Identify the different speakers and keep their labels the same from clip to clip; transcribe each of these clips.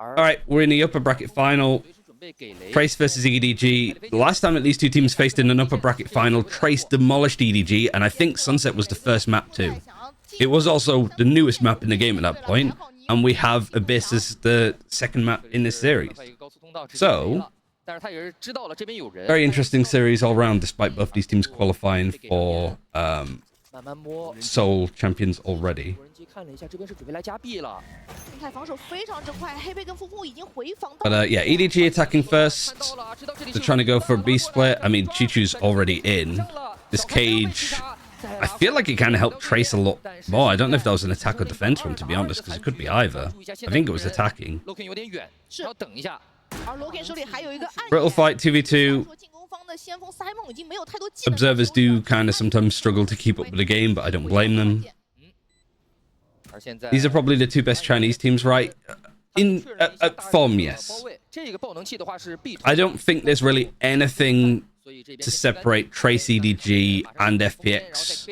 Speaker 1: All right, we're in the upper bracket final. Trace versus EDG. The last time that these two teams faced in an upper bracket final, Trace demolished EDG, and I think Sunset was the first map too. It was also the newest map in the game at that point, and we have Abyss as the second map in this series. So, very interesting series all round, despite both these teams qualifying for Seoul champions already. But yeah, EDG attacking first. They're trying to go for a B split. I mean, Chichu's already in. This cage, I feel like it kind of helped Trace a lot more. I don't know if that was an attack or defense one, to be honest, because it could be either. I think it was attacking. Brittle fight 2v2. Observers do kind of sometimes struggle to keep up with the game, but I don't blame them. These are probably the two best Chinese teams, right? In form, yes. I don't think there's really anything to separate Trace, EDG, and FPX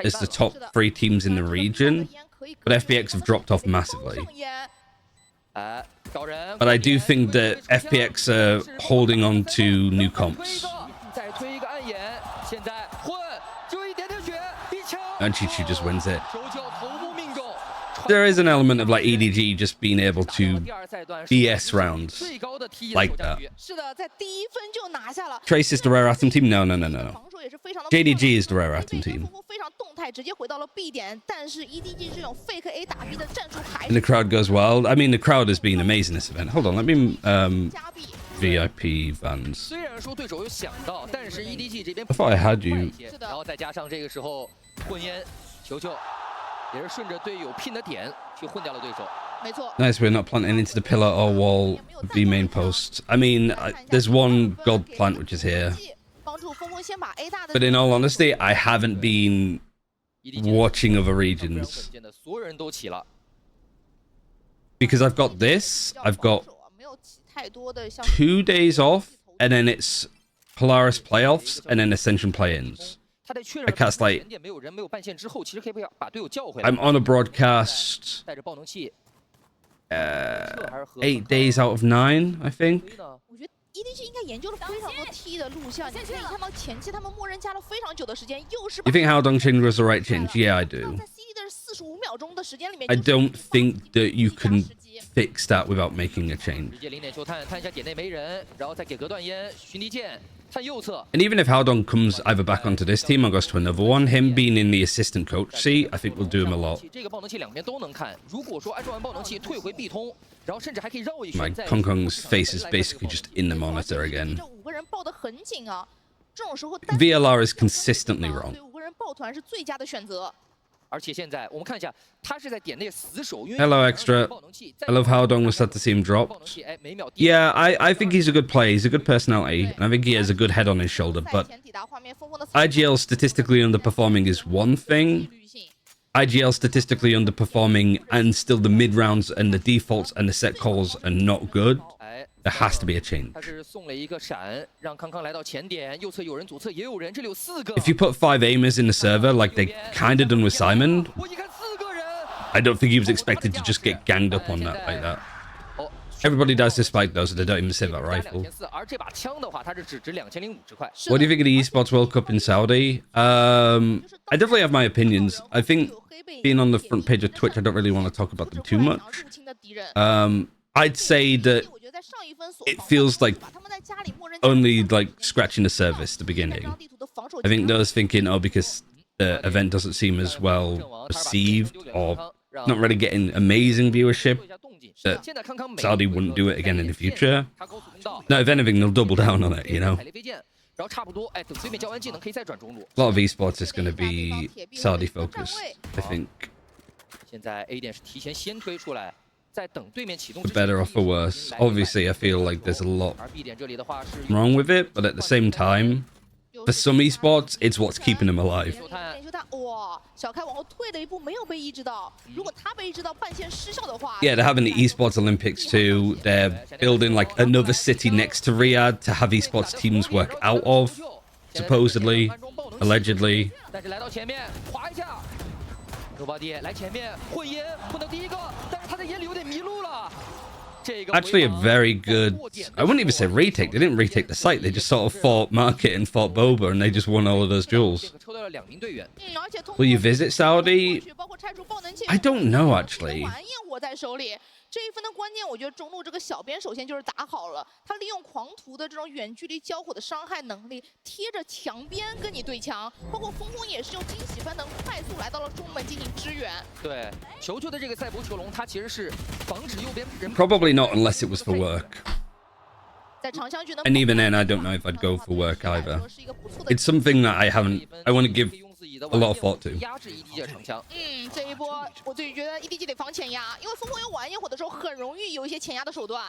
Speaker 1: as the top three teams in the region, but FPX have dropped off massively. But I do think that FPX are holding on to new comps. And Chichu just wins it. There is an element of like EDG just being able to DS rounds like that. Trace is the rare atom team? No. JDG is the rare atom team. And the crowd goes wild. I mean, the crowd has been amazing this event. Hold on, let me VIP Vans. I thought I had you. Nice, we're not planting into the pillar or wall B main post. I mean, there's one gold plant which is here. But in all honesty, I haven't been watching other regions. Because I've got this, I've got 2 days off, and then it's Polaris playoffs, and then Ascension play-ins. I cast like... I'm on a broadcast 8 days out of 9, I think. You think How Dong change was the right change? Yeah, I do. I don't think that you can fix that without making a change. And even if How Dong comes either back onto this team or goes to another one, him being in the assistant coach seat, I think will do him a lot. My Kong Kong's face is basically just in the monitor again. VLR is consistently wrong. Hello, Extra. I love how Dong was sad to see him dropped. Yeah, I think he's a good player. He's a good personality. And I think he has a good head on his shoulder. But IGL statistically underperforming is one thing. IGL statistically underperforming and still the mid-rounds and the defaults and the set calls are not good. There has to be a change. If you put 5 aimers in the server like they kind of done with Simon, I don't think he was expected to just get ganged up on that like that. Everybody does this spike though, so they don't even save that rifle. What do you think of the Esports World Cup in Saudi? I definitely have my opinions. I think being on the front page of Twitch, I don't really want to talk about them too much. I'd say that it feels like only like scratching the surface at the beginning. I think those thinking, oh, because the event doesn't seem as well received or not really getting amazing viewership, that Saudi wouldn't do it again in the future. No, if anything, they'll double down on it, you know? A lot of esports is going to be Saudi focused, I think. For better or for worse. Obviously, I feel like there's a lot wrong with it, but at the same time, for some esports, it's what's keeping them alive. Yeah, they're having the esports Olympics too. They're building like another city next to Riyadh to have esports teams work out of, supposedly, allegedly. actually a very good, I wouldn't even say retake. They didn't retake the site. They just sort of fought Market and fought Boba, and they just won all of those duels. Will you visit Saudi? I don't know, actually.
Speaker 2: 这一分的关键，我觉得中路这个小编首先就是打好了，他利用狂徒的这种远距离交火的伤害能力，贴着墙边跟你对枪，包括峰峰也是用惊喜分能快速来到了中门进行支援。对，球球的这个赛博囚笼，它其实是防止右边人。
Speaker 1: Probably not unless it was for work. And even then, I don't know if I'd go for work either. It's something that I want to give a lot of thought to.
Speaker 2: 压制 EDG 的长枪。这一波我就觉得 EDG 得防前压，因为峰峰有晚焰火的时候，很容易有一些前压的手段。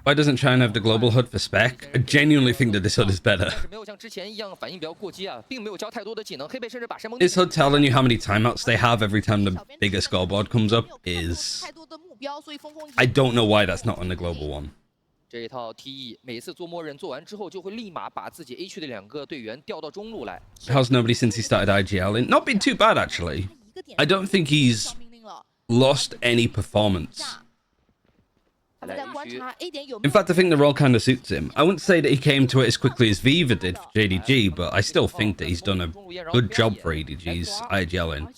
Speaker 1: Why doesn't China have the global HUD for spec? I genuinely think that this HUD is better. This HUD telling you how many timeouts they have every time the bigger scoreboard comes up is... I don't know why that's not on the global one.
Speaker 3: 这一套 TE 每次做默认做完之后，就会立马把自己 A 区的2个队员调到中路来。
Speaker 1: How's nobody since he started IGL? Not been too bad, actually. I don't think he's lost any performance. In fact, I think the role kind of suits him. I wouldn't say that he came to it as quickly as Viva did for JDG, but I still think that he's done a good job for EDG's IGLing.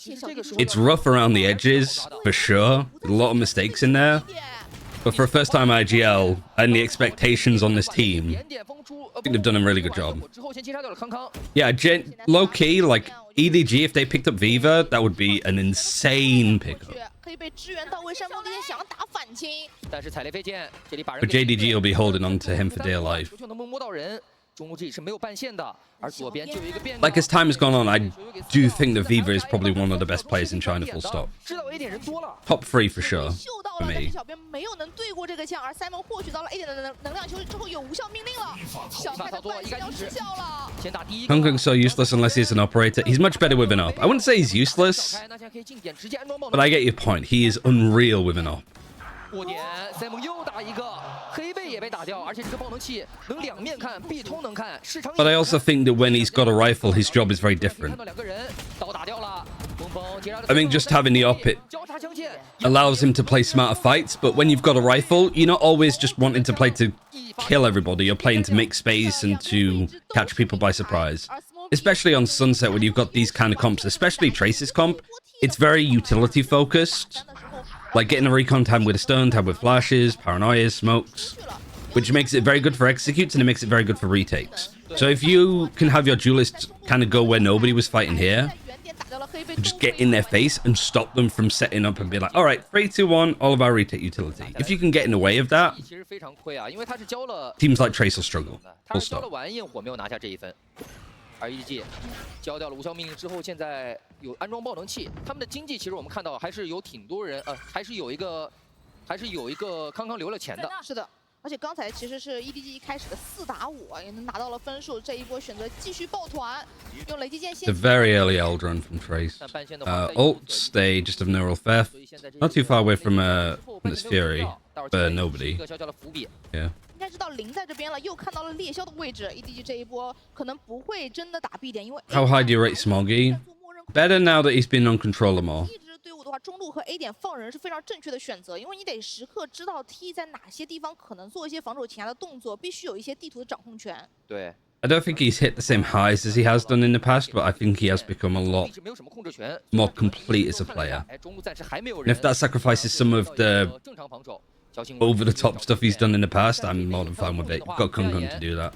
Speaker 1: It's rough around the edges, for sure. A lot of mistakes in there. But for a first-time IGL and the expectations on this team, I think they've done a really good job. Yeah, low-key, like, EDG, if they picked up Viva, that would be an insane pickup. But JDG will be holding on to him for dear life. Like, as time has gone on, I do think that Viva is probably one of the best players in China, full stop. Top 3 for sure, for me. Kung Kung's so useless unless he's an operator. He's much better with an op. I wouldn't say he's useless, but I get your point. He is unreal with an op. But I also think that when he's got a rifle, his job is very different. I think just having the op, it allows him to play smarter fights, but when you've got a rifle, you're not always just wanting to play to kill everybody. You're playing to make space and to catch people by surprise. Especially on Sunset, when you've got these kind of comps, especially Trace's comp, it's very utility focused. Like getting a recon time with a stun, time with flashes, paranoias, smokes, which makes it very good for executes and it makes it very good for retakes. So if you can have your duelist kind of go where nobody was fighting here, just get in their face and stop them from setting up and be like, all right, 3, 2, 1, all of our retake utility. If you can get in the way of that, teams like Trace will struggle. Full stop.
Speaker 3: EDG 交掉了无效命令之后，现在有安装爆能器，他们的经济其实我们看到还是有挺多人，还是有一个康康留了钱的。
Speaker 2: 是的，而且刚才其实是 EDG 一开始的4打5啊，也能拿到了分数。这一波选择继续抱团，用雷击剑先。
Speaker 1: The very early eld run from Trace. Ults, they just have neural theft. Not too far away from this Fury, but nobody. Yeah.
Speaker 2: 应该知道零在这边了，又看到了猎枭的位置。EDG 这一波可能不会真的打 B 点，因为
Speaker 1: How high do you rate Smoggy? Better now that he's been on controller more.
Speaker 2: 一支队伍的话，中路和 A 点放人是非常正确的选择，因为你得时刻知道 T 在哪些地方可能做一些防守前压的动作，必须有一些地图的掌控权。
Speaker 3: 对。
Speaker 1: I don't think he's hit the same highs as he has done in the past, but I think he has become a lot more complete as a player. And if that sacrifices some of the over-the-top stuff he's done in the past, I'm more than fine with it. You've got Kung Kung to do that.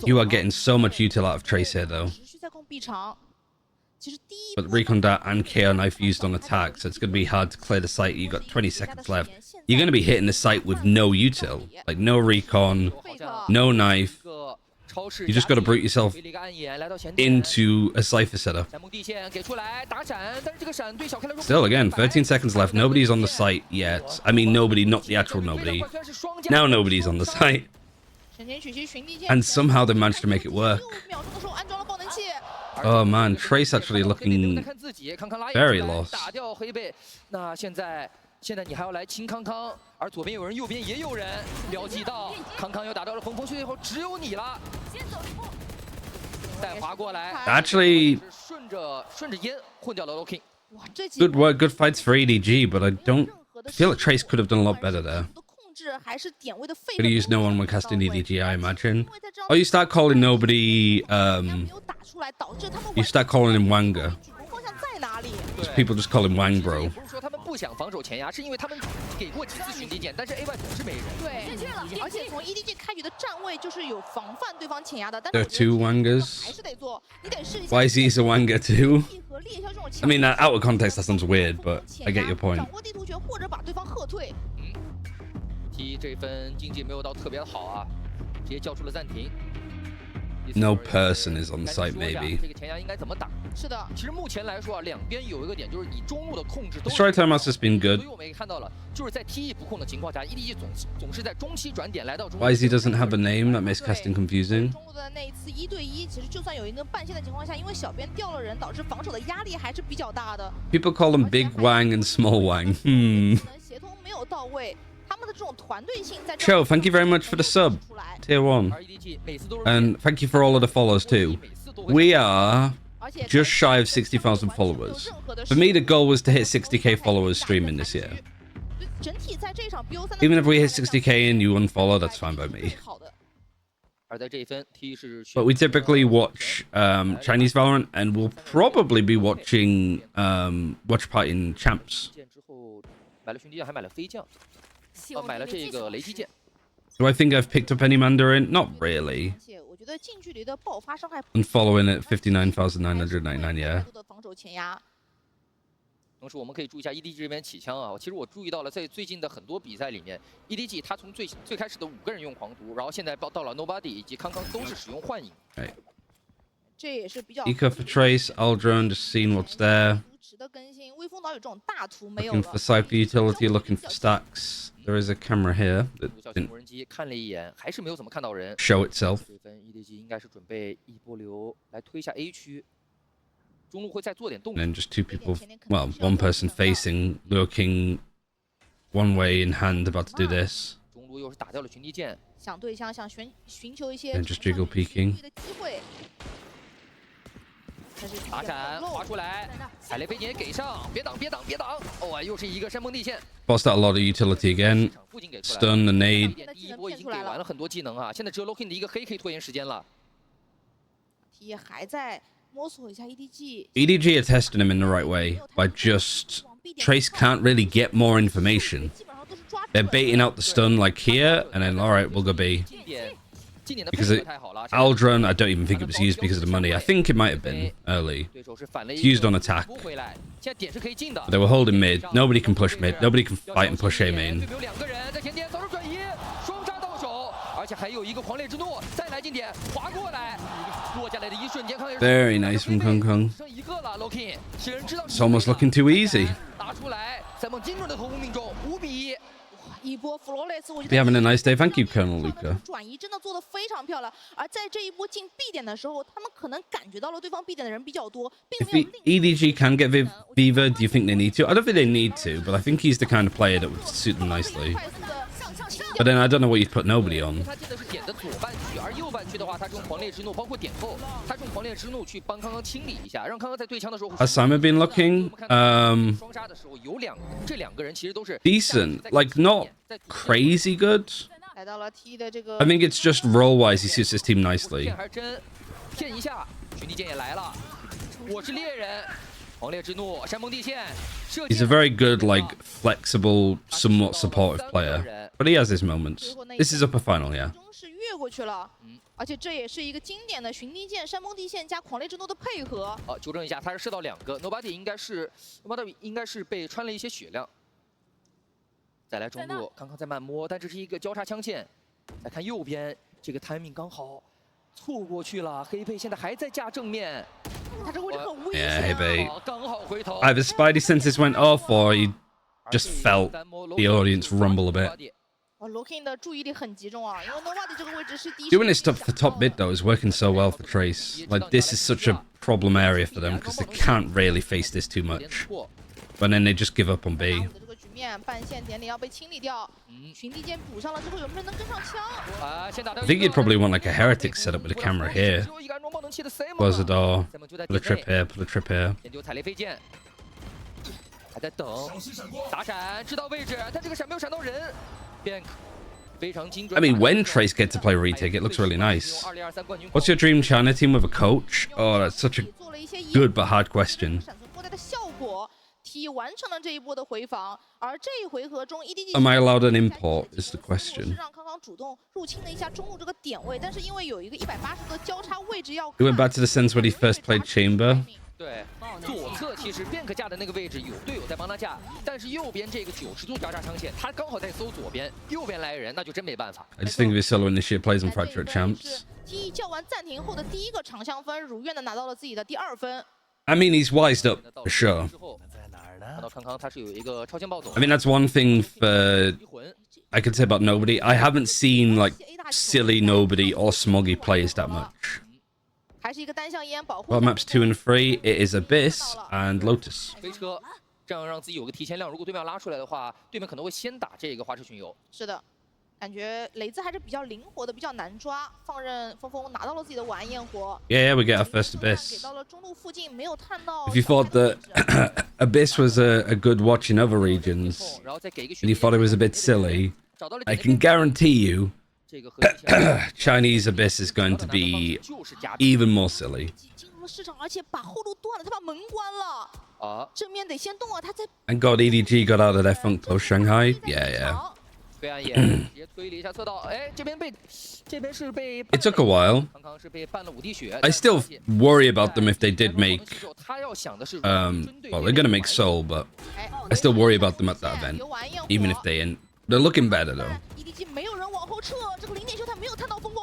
Speaker 1: You are getting so much util out of Trace here, though. But Recon Dart and KO Knife used on attack, so it's going to be hard to clear the site. You've got 20 seconds left. You're going to be hitting the site with no util. Like, no Recon, no knife. You just got to brute yourself into a Cypher setup. Still, again, 13 seconds left. Nobody's on the site yet. I mean, nobody, not the actual nobody. Now nobody's on the site. And somehow they managed to make it work. Oh man, Trace actually looking very lost.
Speaker 3: 现在你还要来清康康，而左边有人，右边也有人，标记到康康又打到了峰峰，最后只有你了。再滑过来
Speaker 1: ，Actually，
Speaker 3: 顺着烟混掉了 Loking。
Speaker 2: 哇，这几
Speaker 1: Good work, good fights for EDG, but I don't
Speaker 2: 任何的
Speaker 1: feel like
Speaker 2: 失误
Speaker 1: Trace could have done a lot better there.
Speaker 2: 的控制还是点位的费
Speaker 1: Could have
Speaker 2: 用
Speaker 1: used no one when
Speaker 2: 都
Speaker 1: casting
Speaker 2: 到位
Speaker 1: EDG, I
Speaker 2: 而且
Speaker 1: imagine.
Speaker 2: 因为在这样
Speaker 1: Oh, you start calling nobody,
Speaker 2: 没有打出来，导致他们
Speaker 1: you start calling him Wanga.
Speaker 2: 主攻方向在哪里？
Speaker 1: People just call him Wang
Speaker 3: 也
Speaker 1: Bro.
Speaker 3: 不是说他们不想防守前压，是因为他们给过几次巡击剑，但是 A 外总是没人。
Speaker 2: 对，而且从 EDG 开局的站位就是有防范对方前压的，但
Speaker 1: There
Speaker 2: 是
Speaker 1: are two
Speaker 2: 还
Speaker 1: Wangas.
Speaker 2: 是得做，你得试一下。
Speaker 1: YZ's a Wanga too.
Speaker 2: 和猎枭这种
Speaker 1: I mean, out of context, that sounds weird, but I get your point.
Speaker 2: 掌握地图权或者把对方喝退。
Speaker 3: T 这分经济没有到特别的好啊，直接叫出了暂停。
Speaker 1: No person is on site, maybe.
Speaker 3: 这个前压应该怎么打？
Speaker 2: 是的，
Speaker 3: 其实目前来说啊，两边有一个点就是你中路的控制都
Speaker 1: The。strike time has been
Speaker 3: 所
Speaker 1: good.
Speaker 3: 以我们也看到了，就是在 TE 不控的情况下，EDG 总是在中期转点来到中。
Speaker 1: YZ doesn't have a name, that makes casting confusing.
Speaker 2: 中路的那一次1对1，其实就算有一个半线的情况下，因为小边掉了人，导致防守的压力还是比较大的。
Speaker 1: People call him Big Wang and Small Wang.
Speaker 2: 可能协同没有到位，他们的这种团队性在。
Speaker 1: Cho, thank you very much for the sub. Tier 1.
Speaker 3: 而 EDG 每次都是
Speaker 1: And thank you for all of the follows too. We are just shy of 60,000 followers. For me, the goal was to hit 60k followers streaming this year.
Speaker 2: 整体在这场 BO3
Speaker 1: Even if we hit 60k and you unfollow, that's fine by me.
Speaker 3: 而在这一分 T 是
Speaker 1: But we typically watch Chinese Valorant, and we'll probably be watching Watch Party in Champs.
Speaker 3: 剑之后买了巡击剑，还买了飞将，买了这个雷击剑。
Speaker 1: Do I think I've picked up any Mandarin? Not really.
Speaker 2: 而且我觉得近距离的爆发伤害
Speaker 1: And following it, 59,999, yeah.
Speaker 2: 的防守前压。
Speaker 3: 同时，我们可以注意一下 EDG 这边起枪啊。其实我注意到了，在最近的很多比赛里面，EDG 他从最开始的5个人用狂徒，然后现在到了 Nobody 以及康康都是使用幻影。
Speaker 2: 这也是比较。
Speaker 1: Eco for Trace, Aldron, just seeing what's there.
Speaker 2: 扶持的更新，微风岛有这种大图没有
Speaker 1: Looking
Speaker 2: 了
Speaker 1: for。Cypher utility, looking for stacks. There is a camera here that
Speaker 3: 小型
Speaker 1: didn't
Speaker 3: 无人机看了一眼，还是没有怎么看到人。
Speaker 1: show itself.
Speaker 3: 这分 EDG 应该是准备一波流来推下 A 区，中路会再做点动
Speaker 1: And
Speaker 3: 作。
Speaker 1: then just two people, well, one person facing, looking one way in hand, about to do this.
Speaker 3: 中路又是打掉了巡击剑，
Speaker 2: 想对象想寻求一些
Speaker 1: And just jiggle peeking.
Speaker 2: 的机会。
Speaker 3: 打闪滑出来，踩雷飞剑也给上，别挡别挡别挡！哦，又是一个山崩地陷。
Speaker 1: Bossed out a lot of utility again.
Speaker 3: 场附近给出来
Speaker 1: Stun, the nade.
Speaker 3: 第一波已经给完了很多技能啊，现在只有 Lokin 的一个黑可以拖延时间了。
Speaker 2: T 还在摸索一下 EDG。
Speaker 1: EDG are testing him in the right way by just... Trace can't really get more information.
Speaker 2: 基本上都是抓
Speaker 1: They're baiting out the stun like here, and then, alright, we'll go B.
Speaker 3: 近点的
Speaker 1: Because
Speaker 3: 配
Speaker 1: it,
Speaker 3: 合太好了。
Speaker 1: Aldron, I don't even think it was used because of the money. I think it might have been early.
Speaker 3: 对手是反了一
Speaker 1: It's used
Speaker 3: 个
Speaker 1: on attack.
Speaker 3: 补回来，现在点是可以进的
Speaker 1: But。they were holding mid. Nobody can push mid. Nobody can fight and push A
Speaker 3: 对
Speaker 1: main.
Speaker 3: 面有2个人在前点走入转移，双杀到手，而且还有一个狂烈之怒，再来近点滑过来，落下来的一瞬间，康也是
Speaker 1: Very nice from Kong Kong.
Speaker 3: 剩一个了 ，Lokin， 其人知道
Speaker 1: It's almost looking too easy.
Speaker 3: 打出来，3梦精准的头部命中，5比1。
Speaker 2: 一波 Flawless， 我觉
Speaker 1: Be
Speaker 2: 得
Speaker 1: having a nice day. Thank you, Colonel Luca.
Speaker 2: 转移真的做得非常漂亮。而在这一波进 B 点的时候，他们可能感觉到了对方 B 点的人比较多，并
Speaker 1: If
Speaker 2: 没有
Speaker 1: the EDG can get Viva, do you think they need to? I don't think they need to, but I think he's the kind of player that would suit them nicely.
Speaker 2: 快速的上上上。
Speaker 1: But then I don't know what you'd put nobody on.
Speaker 3: 他进的是点的左半区，而右半区的话，他是用狂烈之怒，包括点后，他是用狂烈之怒去帮康康清理一下，让康康在对枪的时候。
Speaker 1: Has Simon been looking?
Speaker 3: 双杀的时候有这两个人其实都是
Speaker 1: Decent. Like, not crazy good.
Speaker 2: 来到了 T 的这个
Speaker 1: I think it's just role-wise, he suits his team nicely.
Speaker 3: 骗还是真，骗一下，巡击剑也来了，我是猎人，狂烈之怒，山崩地陷，射
Speaker 1: He's a very good, like, flexible, somewhat supportive player. But he has his moments. This is upper final, yeah.
Speaker 2: 中是越过去了，而且这也是一个经典的巡击剑、山崩地陷加狂烈之怒的配合。
Speaker 3: 纠正一下，他是射到2个 ，Nobody 应该是被穿了一些血量。再来中路，康康在慢摸，但这是一个交叉枪线。再看右边，这个 timing 刚好错过去了，黑佩现在还在架正面，
Speaker 2: 他这个位置很危
Speaker 1: Yeah,
Speaker 2: 险
Speaker 1: hey,
Speaker 2: 啊。
Speaker 1: babe.
Speaker 3: 刚好回头。
Speaker 1: Either Spidey senses went off, or he just felt the audience rumble a bit.
Speaker 2: 哦 ，Lokin 的注意力很集中啊，因为 Nobody 这个位置是第一。
Speaker 1: Doing this stuff for top mid, though, is working so well for Trace. Like, this is such a problem area for them, because they can't really face this too much. But then they just give up on B.
Speaker 2: 这个局面半线点里要被清理掉，巡地剑补上了之后，有没有人能跟上枪？
Speaker 3: I
Speaker 1: I think you'd probably want, like, a heretic setup with a camera here. Close the door. Put a trip here, put a trip here.
Speaker 3: 先丢踩雷飞剑，还在等打闪，知道位置，但这个闪没有闪到人。Bank 非常精准。
Speaker 1: I mean, when Trace get to play retake, it looks really nice. What's your dream China team with a coach? Oh, that's such a good but hard question.
Speaker 2: 闪存过带的效果，T 完成了这一波的回防，而这一回合中 EDG
Speaker 1: Am I allowed an import? Is the question.
Speaker 2: 是让康康主动入侵了一下中路这个点位，但是因为有一个180度的交叉位置要
Speaker 1: He went back to the sense when he first played Chamber.
Speaker 3: 对，左侧其实 Bank 架的那个位置有队友在帮他架，但是右边这个90度交叉枪线，他刚好在搜左边，右边来人，那就真没办法。
Speaker 1: I just think of his solo initiate plays on Fracture at Champs.
Speaker 2: T 叫完暂停后的第一个长枪分，如愿的拿到了自己的第2分。
Speaker 1: I mean, he's wised up for sure.
Speaker 3: 看到康康他是有一个超前暴走。
Speaker 1: I mean, that's one thing for I could say about nobody. I haven't seen like silly nobody or smoggy players that much.
Speaker 2: 还是一个单向烟保护。
Speaker 1: Well, maps 2 and 3, it is Abyss and Lotus.
Speaker 3: 飞车，这样让自己有个提前量。如果对面要拉出来的话，对面可能会先打这个花车巡游。
Speaker 2: 是的，感觉雷兹还是比较灵活的，比较难抓。放任峰峰拿到了自己的晚安焰火。
Speaker 1: Yeah, we get our first
Speaker 2: 给
Speaker 1: Abyss.
Speaker 2: 到了中路附近，没有探到。
Speaker 1: If you thought that Abyss was a good watch in other regions,
Speaker 3: 然后再给一个
Speaker 1: and you thought it was a bit silly,
Speaker 3: 找到了
Speaker 1: I can guarantee you
Speaker 3: 这个核心线
Speaker 1: Chinese Abyss is going to be
Speaker 3: 就是加比
Speaker 1: even more silly.
Speaker 2: 进入了市场，而且把后路断了，他把门关了。
Speaker 3: 啊，
Speaker 2: 正面得先动啊，他在
Speaker 1: And God, EDG got out of their funk post Shanghai. Yeah, yeah.
Speaker 3: 飞暗夜直接推了一下侧道，哎，这边是被
Speaker 1: It took a while.
Speaker 3: 康康是被绊了5滴血。
Speaker 1: I still worry about them if they did make
Speaker 3: 他要想的是
Speaker 1: well, they're gonna make Soul, but I still worry about them at that event, even if they end. They're looking better though.
Speaker 2: EDG 没有人往后撤，这个零点秀他没有探到峰峰。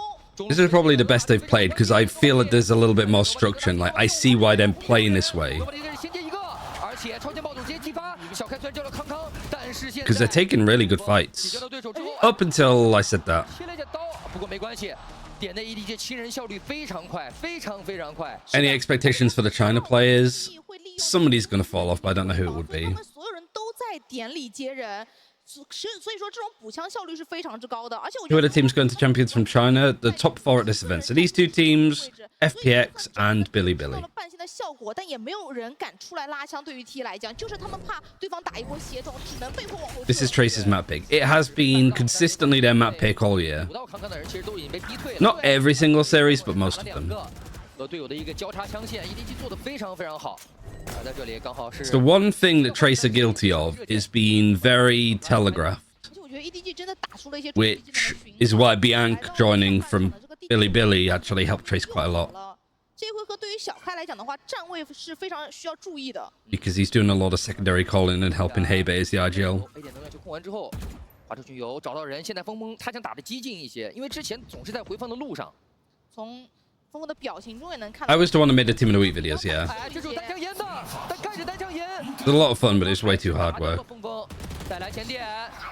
Speaker 1: This is probably the best they've played because I feel that there's a little bit more structure and like I see why they're playing this way.
Speaker 3: 先接一个，而且超前暴走直接激发，小开虽然叫了康康，但是现在
Speaker 1: Because they're taking really good fights. Up until I said that.
Speaker 3: 切了一下刀，不过没关系，点的 EDG 清人效率非常快，非常快。
Speaker 1: Any expectations for the China players? Somebody's gonna fall off, but I don't know who it would
Speaker 2: 他
Speaker 1: be.
Speaker 2: 们所有人都在点里接人，所以说这种补枪效率是非常之高的，而且我觉
Speaker 1: Who are
Speaker 2: 得
Speaker 1: the teams going to champions from China? The top 4 at this event. So these 2 teams, FPX and Bilibili.
Speaker 2: 到了半仙的效果，但也没有人敢出来拉枪。对于 T 来讲，就是他们怕对方打一波协同，只能被迫往后撤。
Speaker 1: This is Trace's map pick. It has been consistently their map pick all year.
Speaker 3: 补到康康的人其实都已经被逼退了。
Speaker 1: Not every single series, but most of
Speaker 3: 两
Speaker 1: them.
Speaker 3: 个和队友的一个交叉枪线 ，EDG 做的非常好。在这里刚好是
Speaker 1: The one thing that Trace are guilty of is being very telegraphed,
Speaker 2: 而且我觉得 EDG 真的打出了一些
Speaker 1: which is why Bianc joining from Bilibili actually helped Trace quite a lot
Speaker 2: 这一回合对于小开来讲的话，站位是非常需要注意的。
Speaker 1: because he's doing a lot of secondary calling and helping Hebe as the IGL.
Speaker 3: A 点能量球控完之后，滑出巡游找到人，现在峰峰他想打的激进一些，因为之前总是在回放的路上。
Speaker 2: 从峰峰的表情中也能看到。
Speaker 1: I was the one that made the Team in the Week videos, yeah.
Speaker 3: 哎，这是有单枪烟的，他盖着单枪烟。
Speaker 1: It's a lot of fun, but it's way too hard
Speaker 3: 打掉了
Speaker 1: work.
Speaker 3: 峰峰，再来前点，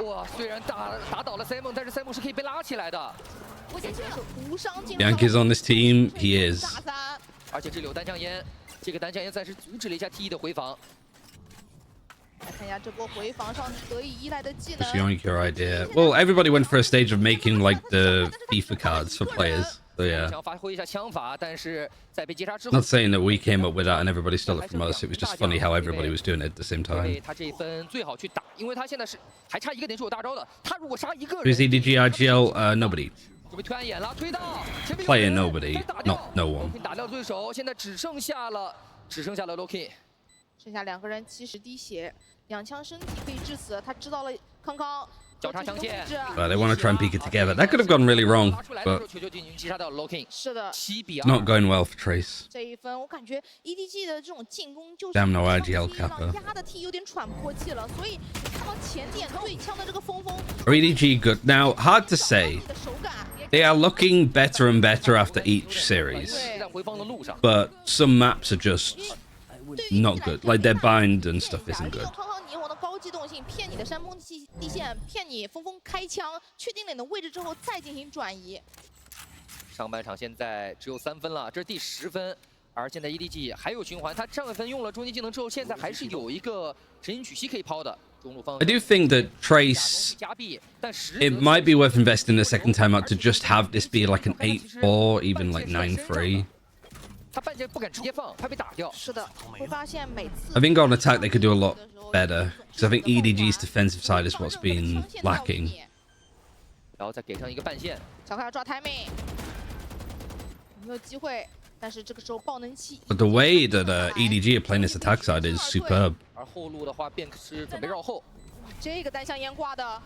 Speaker 3: 哇，虽然打倒了 Simon， 但是 Simon 是可以被拉起来的。
Speaker 2: 我现在是无伤进入。
Speaker 1: Bianc is on this team. He is.
Speaker 2: 大三。
Speaker 3: 而且这里有单枪烟，这个单枪烟暂时阻止了一下 TE 的回防。
Speaker 2: 来看一下这波回防上得以依赖的技
Speaker 1: What's
Speaker 2: 能。
Speaker 1: your idea? Well, everybody went for a stage of making like the FIFA cards for players. So
Speaker 3: 想
Speaker 1: yeah.
Speaker 3: 要发挥一下枪法，但是在被截杀之后
Speaker 1: Not，saying that we came up with that and everybody stole it from us. It was just funny how everybody was doing it at the same
Speaker 3: 因为
Speaker 1: time.
Speaker 3: 他这一分最好去打，因为他现在是还差一个点是有大招的，他如果杀一个
Speaker 1: Who's
Speaker 3: 人，
Speaker 1: EDG IGL? Nobody.
Speaker 3: 准备推暗眼了，推到前面有
Speaker 1: Playing
Speaker 3: 人
Speaker 1: nobody,
Speaker 3: 该打掉
Speaker 1: not no one.
Speaker 3: Lokin 打掉对手，现在只剩下了 Lokin。
Speaker 2: 剩下2个人70滴血，2枪身体可以致死。他知道了康康
Speaker 3: 交叉枪线
Speaker 1: But they want to try and peek it together. That could have gone really wrong,
Speaker 3: 拿出来的时候
Speaker 1: but
Speaker 3: 球进行击杀掉了 Lokin，
Speaker 2: 是的，
Speaker 3: 7比
Speaker 1: it's not
Speaker 3: 2。
Speaker 1: going well for Trace.
Speaker 2: 这一分我感觉 EDG 的这种进攻就是
Speaker 1: Damn no
Speaker 2: 让
Speaker 1: IGL
Speaker 2: T
Speaker 1: kappa
Speaker 2: 让压的 T 有点喘不过气了，所以你看到前点对枪的这个峰峰，
Speaker 1: Are EDG good? Now, hard to say.
Speaker 2: 的手感。
Speaker 1: They are looking better and better after each series,
Speaker 3: 是在回放的路上，
Speaker 1: but some maps are just not good. Like their bind and stuff isn't
Speaker 2: 利
Speaker 1: good.
Speaker 2: 用康康霓虹的高机动性骗你的山峰地线，骗你峰峰开枪，确定了你的位置之后再进行转移。
Speaker 3: 上半场现在只有3分了，这是第10分。而现在 EDG 还有循环，他上一分用了终极技能之后，现在还是有一个神行曲息可以抛的。中路方
Speaker 1: I do think that Trace,
Speaker 3: 加币，但实
Speaker 1: it might be worth investing the second time out to just have this be like an 8-4, even like 9-3.
Speaker 3: 他半截不敢直接放，怕被打掉。
Speaker 2: 是的，会发现每次
Speaker 1: I think on attack they could do a lot better, because I think EDG's defensive side is what's been lacking.
Speaker 3: 然后再给上一个半线，
Speaker 2: 小开要抓 timing， 有没有机会？但是这个时候爆能器。
Speaker 1: But the way that EDG are playing this attack side is superb.
Speaker 3: 而后路的话便是准备绕后。
Speaker 2: 这个单向烟挂的，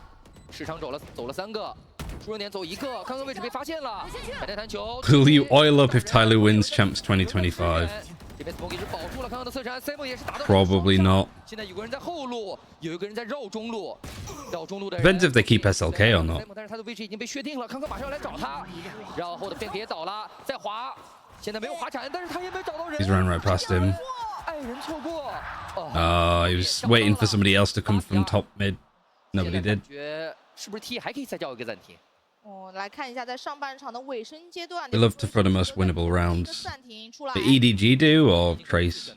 Speaker 3: 市场走了3个，出生点走1个，刚刚位置被发现了，白带弹球。
Speaker 1: Will you oil up if Tyler wins Champs 2025?
Speaker 3: 这边 Smoke 也是保住了刚刚的侧闪 ，Simon 也是打到。
Speaker 1: Probably not.
Speaker 3: 现在有个人在后路，有一个人在绕中路，绕中路的人。
Speaker 1: Depends if they keep SLK or not.
Speaker 3: 但是他的位置已经被确定了，康康马上要来找他，绕后的便别倒了，再滑，现在没有滑铲，但是他也没有找到人。
Speaker 1: He's run right past him.
Speaker 3: 爱人错过。
Speaker 1: He was waiting for somebody else to come from top mid. Nobody did.
Speaker 3: 觉是不是 T 还可以再叫一个暂停？
Speaker 2: 来看一下在上半场的尾声阶段。
Speaker 1: We love to throw the most winnable rounds.
Speaker 2: 暂停出来。
Speaker 1: The EDG do or Trace?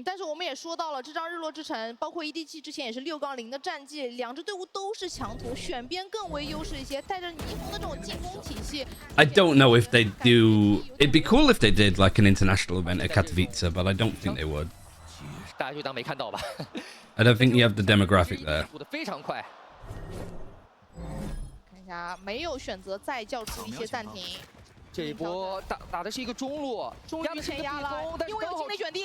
Speaker 2: 但是我们也说到了，这张日落之城，包括 EDG 之前也是6-0的战绩，两支队伍都是强图，选边更为优势一些，带着霓虹的这种进攻体系。
Speaker 1: I don't know if they do. It'd be cool if they did like an international event at Katowice, but I don't think they would.
Speaker 3: 大家就当没看到吧。
Speaker 1: I don't think you have the demographic there.
Speaker 3: 速度非常快。
Speaker 2: 看一下，没有选择再叫出一些暂停。
Speaker 3: 这一波打的是一个中路，
Speaker 2: 终于前压了，因为有惊雷卷地。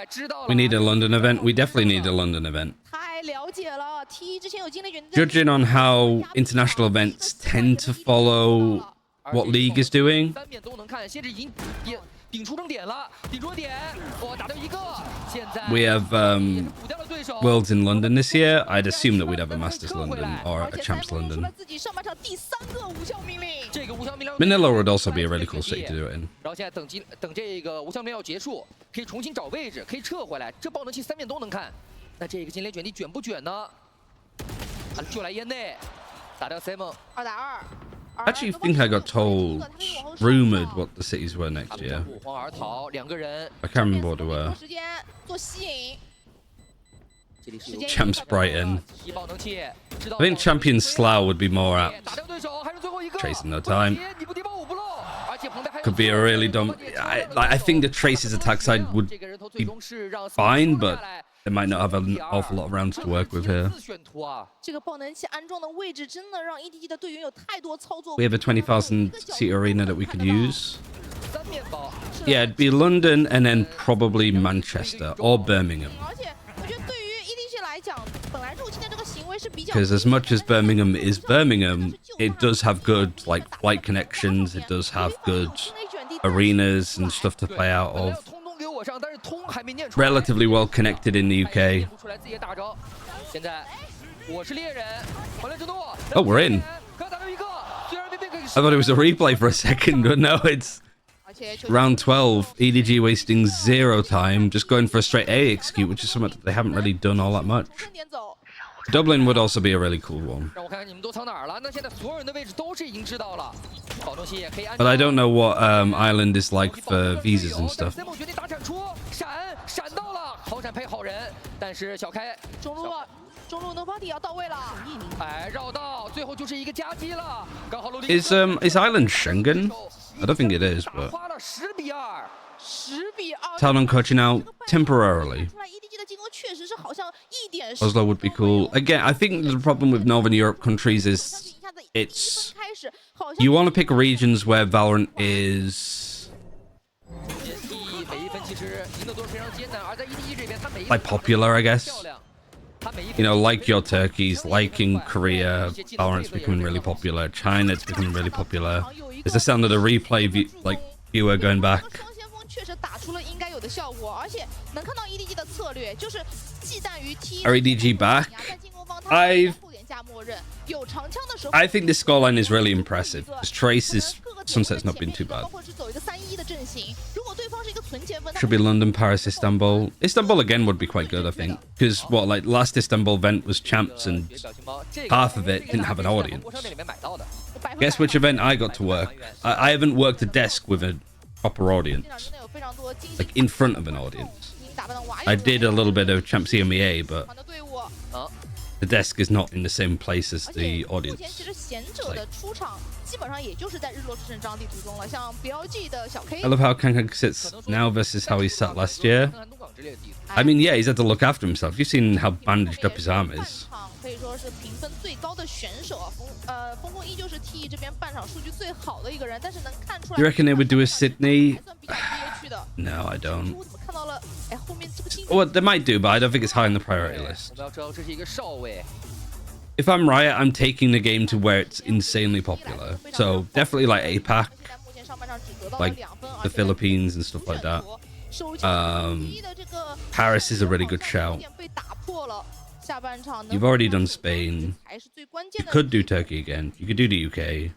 Speaker 3: 知道了。
Speaker 1: We need a London event. We definitely need a London event.
Speaker 2: 太了解了 ，T 之前有惊雷卷地。
Speaker 1: Judging on how international events tend to follow what league is doing,
Speaker 3: 3面都能看，先是已经顶出生点了，顶出生点，打掉一个，现在
Speaker 1: we have
Speaker 3: 补掉了对手。
Speaker 1: Worlds in London this year. I'd assume that we'd have a Masters London or a Champs London.
Speaker 2: 自己上半场第3个无效命令。
Speaker 3: 这个无效命令
Speaker 1: Manila would also be a really cool city to do it in.
Speaker 3: 然后现在等这个无效命令要结束，可以重新找位置，可以撤回来。这爆能器3面都能看，那这个金莲卷地卷不卷呢？就来烟内，打掉 Simon。
Speaker 2: 2打2。
Speaker 1: I actually think I got told, rumored what the cities were next year.
Speaker 3: 不欢而逃，2个人。
Speaker 1: I can't remember what they were.
Speaker 2: 时间做吸引。
Speaker 3: 这里是有
Speaker 1: Champs Brighton.
Speaker 3: 提爆能器，
Speaker 1: I think Champion Slough would be more apt.
Speaker 3: 打掉对手，还是最后一个。
Speaker 1: Chasing no time.
Speaker 3: 你不提爆我不漏，而且旁边还有
Speaker 1: Could be a really dumb. I think the Trace's attack side would
Speaker 3: 这个人头最
Speaker 1: be
Speaker 3: 终是让
Speaker 1: fine, but they might not have an awful lot of rounds to work with here.
Speaker 3: 选图啊。
Speaker 2: 这个爆能器安装的位置真的让 EDG 的队员有太多操作。
Speaker 1: We have a 20,000 seat arena that we could use.
Speaker 3: 3面包。
Speaker 1: Yeah, it'd be London and then probably Manchester or Birmingham.
Speaker 2: 而且我觉得对于 EDG 来讲，本来入侵的这个行为是比较。
Speaker 1: Because as much as Birmingham is Birmingham, it does have good like flight connections. It does have good arenas and stuff to play out of.
Speaker 3: 通通给我上，但是通还没念出来。
Speaker 1: Relatively well connected in the UK.
Speaker 3: 出来自己的大招。现在我是猎人，环联之怒。
Speaker 1: Oh, we're in.
Speaker 3: 刚打掉一个，虽然被被
Speaker 1: I thought it was a replay for a second, but no, it's round 12. EDG wasting 0 time, just going for a straight A execute, which is something that they haven't really done all that much. Dublin would also be a really cool one.
Speaker 3: 让我看看你们都藏哪儿了。那现在所有人的位置都是已经知道了，保证器也可以安。
Speaker 1: But I don't know what Ireland is like for visas and stuff.
Speaker 3: Simon 决定打闪出，闪到了，好闪配好人，但是小开
Speaker 2: 中路 nobody 要到位了。
Speaker 3: 绕道，最后就是一个夹击了，刚好
Speaker 1: Is Ireland Schengen? I don't think it is, but
Speaker 3: 花了10比2。
Speaker 2: 10比2。
Speaker 1: Talon coaching out temporarily.
Speaker 2: EDG 的进攻确实是好像一点。
Speaker 1: Oslo would be cool. Again, I think the problem with Northern Europe countries is it's you want to pick regions where Valorant is like popular, I guess. You know, like your Turkeys, like in Korea, Valorant's becoming really popular. China, it's becoming really popular. There's the sound of the replay viewer going back.
Speaker 2: 确实打出了应该有的效果，而且能看到 EDG 的策略就是忌惮于 T。
Speaker 1: Are EDG back? I think this scoreline is really impressive. This Trace's Sunset's not been too bad. Should be London, Paris, Istanbul. Istanbul again would be quite good, I think. Because what, like last Istanbul event was champs and half of it didn't have an audience. Guess which event I got to work? I haven't worked a desk with a proper audience. Like in front of an audience. I did a little bit of Champs EMEA, but the desk is not in the same place as
Speaker 2: 而
Speaker 1: the
Speaker 2: 且目前
Speaker 1: audience.
Speaker 2: 其实贤者的出场基本上也就是在日落之城这张地图中了，像 BLG 的小 K。I
Speaker 1: love how Kankan sits now versus how he sat last year.
Speaker 3: 看看东港之类的地图。
Speaker 1: I mean, yeah, he's had to look after himself. You've seen how bandaged up his arm is.
Speaker 2: 可以说是评分最高的选手啊，风风依旧是 TE 这边半场数据最好的一个人，但是能看出来。
Speaker 1: You reckon they would do a Sydney?
Speaker 2: 还算比较憋屈的。
Speaker 1: No, I don't.
Speaker 2: 我怎么看到了？哎，后面这个竞
Speaker 1: Well, they might do, but I don't think it's high on the priority
Speaker 3: 我
Speaker 1: list.
Speaker 3: 们要知道这是一个少尉。
Speaker 1: If I'm Riot, I'm taking the game to where it's insanely popular. So definitely like APAC,
Speaker 2: 现在目前上半场只得到了
Speaker 1: like
Speaker 2: 2分，
Speaker 1: the Philippines and stuff like that. Paris is a really good shout.
Speaker 2: 被打破了。下半场
Speaker 1: You've already done Spain.
Speaker 2: 还是最关
Speaker 1: You
Speaker 2: 键的。
Speaker 1: could do Turkey again. You could do the UK.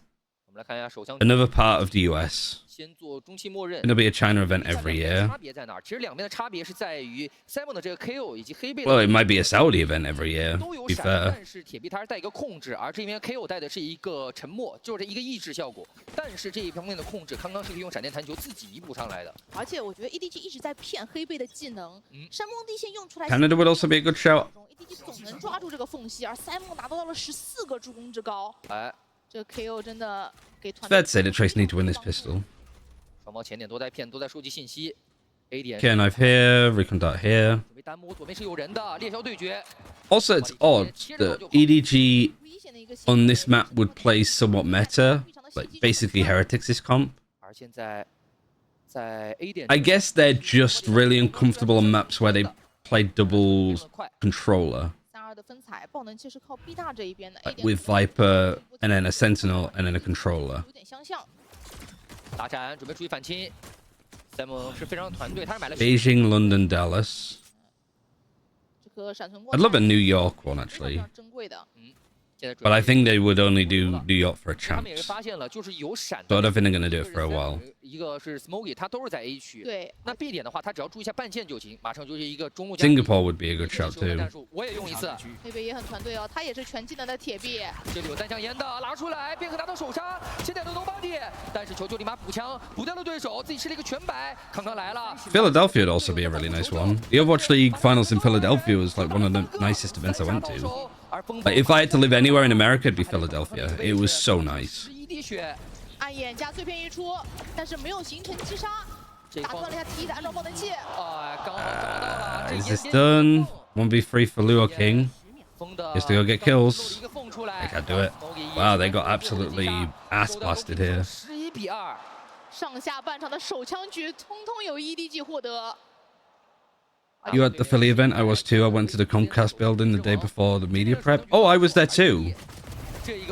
Speaker 3: 我们来看一下手枪。
Speaker 1: Another part of the US.
Speaker 3: 先做中期默认。
Speaker 1: Gonna be a China event every year.
Speaker 3: 差别在哪儿？其实两边的差别是在于 Simon 的这个 KO 以及黑贝。
Speaker 1: Well, it might be a Saudi event every year.
Speaker 3: 都有
Speaker 1: Be
Speaker 3: 闪，
Speaker 1: fair.
Speaker 3: 但是铁臂它是带一个控制，而这边 KO 带的是一个沉默，就是一个抑制效果。但是这一方面的控制，康康是可以用闪电弹球自己弥补上来的。
Speaker 2: 而且我觉得 EDG 一直在骗黑贝的技能，山梦地线用出来。
Speaker 1: Canada would also be a good shout.
Speaker 2: EDG 总能抓住这个缝隙，而 Simon 拿到了14个助攻之高。
Speaker 3: 哎，
Speaker 2: 这个 KO 真的给团
Speaker 1: It's
Speaker 2: 队。
Speaker 1: fair to say that Trace need to win this pistol.
Speaker 3: 双方前点都在骗，都在收集信息。A 点
Speaker 1: Care knife here, recon dart here.
Speaker 3: 准备单摸，左边是有人的，猎枭对决。
Speaker 1: Also, it's odd that EDG on this map would play somewhat meta, like basically Heretics this comp.
Speaker 3: 而现在在 A 点，
Speaker 1: I guess they're just really uncomfortable on maps where they play double controller,
Speaker 2: 3-2的分彩，爆能器是靠 B 大这一边的
Speaker 1: like with Viper and then a Sentinel and then a controller.
Speaker 2: 有点相像。
Speaker 3: 打斩准备出去反清。Simon 是非常团队，他是买了
Speaker 1: Beijing, London, Dallas.
Speaker 2: 这颗闪存光
Speaker 1: I'd love a New York one
Speaker 2: 非
Speaker 1: actually,
Speaker 2: 常珍贵的。
Speaker 3: 现在
Speaker 1: but I think they would only do New York for a
Speaker 3: 他们也是
Speaker 1: chance.
Speaker 3: 发现了，就是有闪
Speaker 1: So I
Speaker 3: 的。
Speaker 1: don't think they're gonna do it for a while.
Speaker 3: 一个是 Smoky， 他都是在 A 区。
Speaker 2: 对，
Speaker 3: 那 B 点的话，他只要注意一下半线就行，马上就是一个中路加。
Speaker 1: Singapore would be a good shout
Speaker 3: 战
Speaker 1: too.
Speaker 3: 术我也用一次。
Speaker 2: 黑贝也很团队哦，他也是全技能的铁臂。
Speaker 3: 这里有单枪烟的，拿出来，便可拿到手杀。现在的 Nobody， 但是球球立马补枪，补掉了对手，自己吃了一个全白。康康来了。
Speaker 1: Philadelphia would also be a really nice one. The Overwatch League finals in Philadelphia was like one of the nicest events I went to. Like if I had to live anywhere in America, it'd be Philadelphia. It was so nice.
Speaker 3: 11滴血。
Speaker 2: 暗眼加碎片一出，但是没有形成击杀，打断了一下 T 的安装爆能器。
Speaker 3: 哎，刚好找到了。
Speaker 1: Is this done? 1v3 for Luo King.
Speaker 3: 风的
Speaker 1: Just to go get kills.
Speaker 3: 一个缝出来
Speaker 1: They can't do it. Wow, they got absolutely ass blasted here.
Speaker 3: 11比2。
Speaker 2: 上下半场的手枪局通通由 EDG 获得。
Speaker 1: You at the Philly event? I was too. I went to the Comcast building the day before the media prep. Oh, I was there too.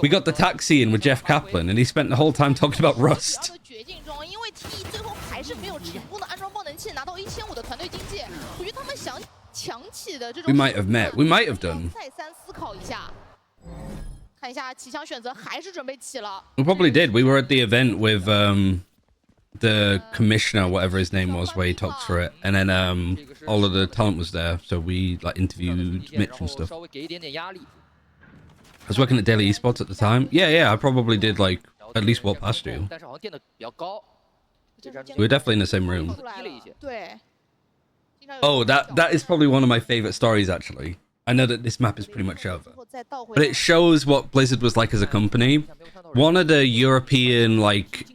Speaker 1: We got the taxi in with Jeff Kaplan, and he spent the whole time talking about
Speaker 2: 主要
Speaker 1: Rust.
Speaker 2: 的绝境中，因为 TE 最后还是没有成功的安装爆能器，拿到1500的团队经济。我觉得他们想强起的这种
Speaker 1: We might have met. We might have done.
Speaker 2: 再三思考一下，看一下起枪选择还是准备起了。
Speaker 1: We probably did. We were at the event with the commissioner, whatever his name was, where he talked for it, and then all of the talent was there, so we like interviewed Mitch and stuff.
Speaker 3: 稍微给一点点压力。
Speaker 1: I was working at Daily Esports at the time. Yeah, I probably did like at least walk past you.
Speaker 3: 但是好像垫的比较高。
Speaker 1: We were definitely in the same room.
Speaker 2: 出来了，对。
Speaker 1: Oh, that is probably one of my favorite stories actually. I know that this map is pretty much over, but it shows what Blizzard was like as a company. One of the European like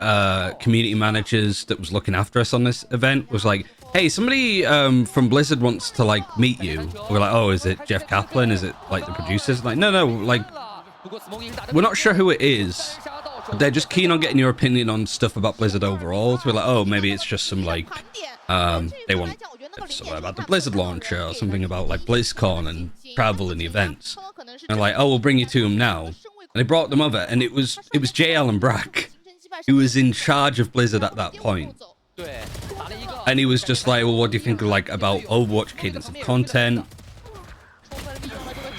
Speaker 1: community managers that was looking after us on this event was like, "Hey, somebody from Blizzard wants to like meet you." We're like, "Oh, is it Jeff Kaplan? Is it like the producers?" Like, no, like we're not sure who it is. But they're just keen on getting your opinion on stuff about Blizzard overall. So we're like, "Oh, maybe it's just some like they want something about the Blizzard launcher or something about like BlizzCon and travel and events." And like, "Oh, we'll bring you to them now." And they brought them over, and it was JL and Brack who was in charge of Blizzard at that point.
Speaker 3: 对，打了一个。
Speaker 1: And he was just like, "Well, what do you think like about Overwatch cadence of content?"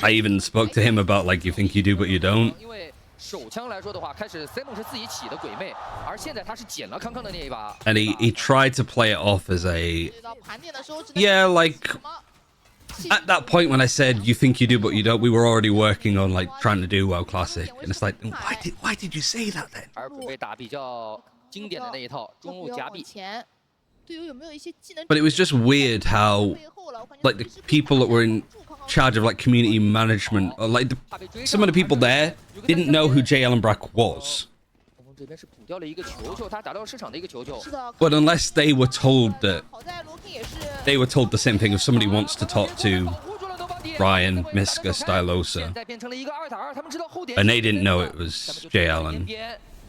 Speaker 1: I even spoke to him about like, "You think you do, but you don't."
Speaker 3: 因为手枪来说的话，开始 Simon 是自己起的鬼魅，而现在他是捡了康康的那一把。
Speaker 1: And he tried to play it off as a
Speaker 2: 到盘点的时候，只能
Speaker 1: yeah, like
Speaker 2: 什么
Speaker 1: at that point when I said you think you do but you don't, we were already working on like trying to do WoW Classic, and it's like why did you say that then?
Speaker 3: 而准备打比较经典的那一套中路夹壁。
Speaker 2: 前，队友有没有一些技能？
Speaker 1: But it was just weird how
Speaker 2: 背后了，我感觉
Speaker 1: like the people that were in charge of like community management, or like some of the people there didn't know who J. Allen Brack was.
Speaker 3: 这边是补掉了一个球球，他打到市场的一个球球。
Speaker 2: 是的。
Speaker 1: But unless they were told that
Speaker 2: 好在罗 King 也是
Speaker 1: they were told the same thing, if somebody wants to talk to Ryan, Miska, Stylosa,
Speaker 3: 现在变成了一个2打2，他们知道后点。
Speaker 1: and they didn't know it was J. Allen.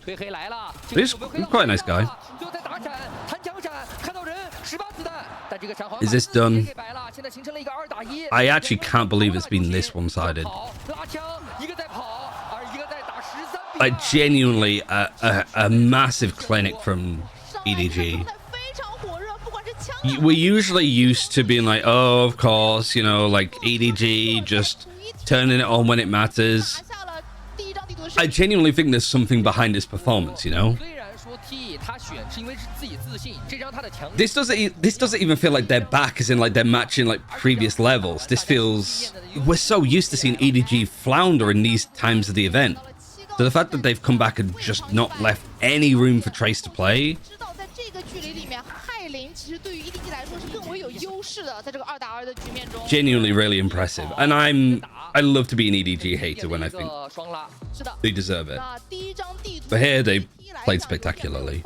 Speaker 3: 推黑来了，
Speaker 1: He's quite a nice guy.
Speaker 3: 就在打闪，弹墙闪，看到人，18子弹，但这个闪好
Speaker 1: Is this done?
Speaker 3: 给白了，现在形成了一个2打1。
Speaker 1: I actually can't believe it's been this one-sided.
Speaker 3: 拉枪，一个在跑，而一个在打13。
Speaker 1: Like genuinely a massive clinic from EDG.
Speaker 2: 非常火热，不管是枪
Speaker 1: We're usually used to being like, oh, of course, you know, like EDG just turning it on when it matters.
Speaker 2: 拿下了第一张地图的
Speaker 1: I genuinely think there's something behind his performance, you know?
Speaker 3: 虽然说 T 他选是因为是自己自信，这张他的强。
Speaker 1: This doesn't even feel like they're back, as in like they're matching like previous levels. This feels, we're so used to seeing EDG flounder in these times of the event. So the fact that they've come back and just not left any room for Trace to play.
Speaker 2: 知道在这个距离里面，亥林其实对于 EDG 来说是更为有优势的，在这个2打2的局面中。
Speaker 1: Genuinely really impressive. And I love to be an EDG hater when I think
Speaker 3: 双拉。
Speaker 2: 是的，
Speaker 1: they deserve it.
Speaker 2: 那第一张地图
Speaker 1: But here they played spectacularly.